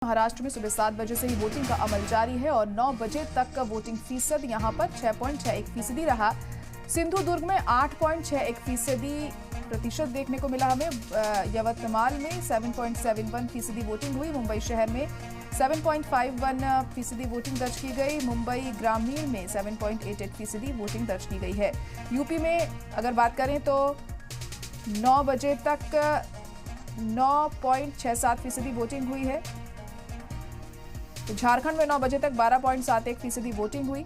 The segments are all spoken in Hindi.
महाराष्ट्र में सुबह 7 बजे से ही वोटिंग का अमल जारी है और 9 बजे तक का वोटिंग फीसद यहां पर 6.61% रहा। सिंधुदुर्ग में 8.61% प्रतिशत देखने को मिला हमें। यवतमाल में 7.71% वोटिंग हुई। मुंबई शहर में 7.51% वोटिंग दर्ज की गई। मुंबई ग्रामीण में 7.88% वोटिंग दर्ज की गई है। यूपी में अगर बात करें तो 9 बजे तक 9.67% वोटिंग हुई है। तो झारखंड में 9 बजे तक 12.71% वोटिंग हुई।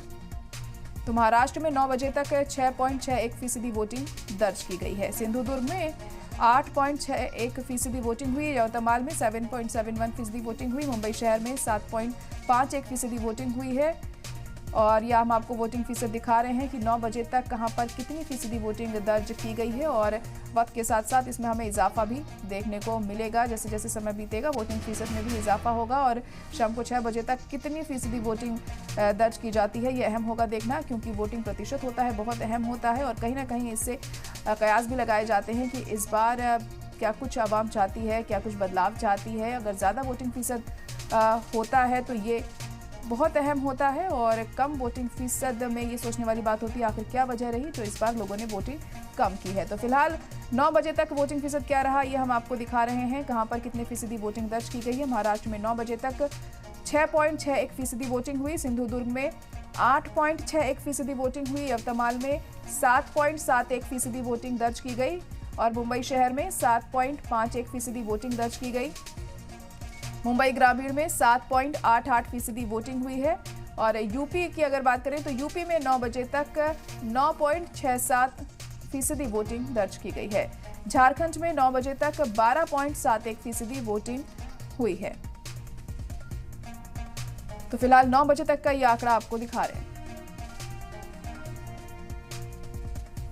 तो महाराष्ट्र में 9 बजे तक 6.61% वोटिंग दर्ज की गई है। सिंधुदुर्ग में 8.61% वोटिंग हुई। यवतमाल में 7.71% वोटिंग हुई। मुंबई शहर में 7.51% वोटिंग हुई है। और यह हम आपको वोटिंग फीसद दिखा रहे हैं कि 9 बजे तक कहां पर कितनी फीसदी वोटिंग दर्ज की गई है। और वक्त के साथ साथ इसमें हमें इजाफा भी देखने को मिलेगा। जैसे जैसे समय बीतेगा वोटिंग फीसद में भी इजाफा होगा। और शाम को 6 बजे तक कितनी फीसदी वोटिंग दर्ज की जाती है, ये अहम होगा देखना, क्योंकि वोटिंग प्रतिशत होता है, बहुत अहम होता है। और कहीं ना कहीं इससे कयास भी लगाए जाते हैं कि इस बार क्या कुछ आवाम चाहती है, क्या कुछ बदलाव चाहती है। अगर ज़्यादा वोटिंग फीसद होता है तो ये बहुत अहम होता है। और कम वोटिंग फीसद में ये सोचने वाली बात होती है आखिर क्या वजह रही जो इस बार लोगों ने वोटिंग कम की है। तो फिलहाल 9 बजे तक वोटिंग फीसद क्या रहा ये हम आपको दिखा रहे हैं। कहां पर कितने फीसदी वोटिंग दर्ज की गई है। महाराष्ट्र में 9 बजे तक 6.61% वोटिंग हुई। सिंधुदुर्ग में 8.61% वोटिंग हुई। यवतमाल में 7.71% वोटिंग दर्ज की गई। और मुंबई शहर में 7.51% वोटिंग दर्ज की गई। मुंबई ग्रामीण में 7.88% वोटिंग हुई है। और यूपी की अगर बात करें तो यूपी में 9 बजे तक 9.67% वोटिंग दर्ज की गई है। झारखंड में 9 बजे तक 12.71% वोटिंग हुई है। तो फिलहाल 9 बजे तक का ये आंकड़ा आपको दिखा रहे हैं।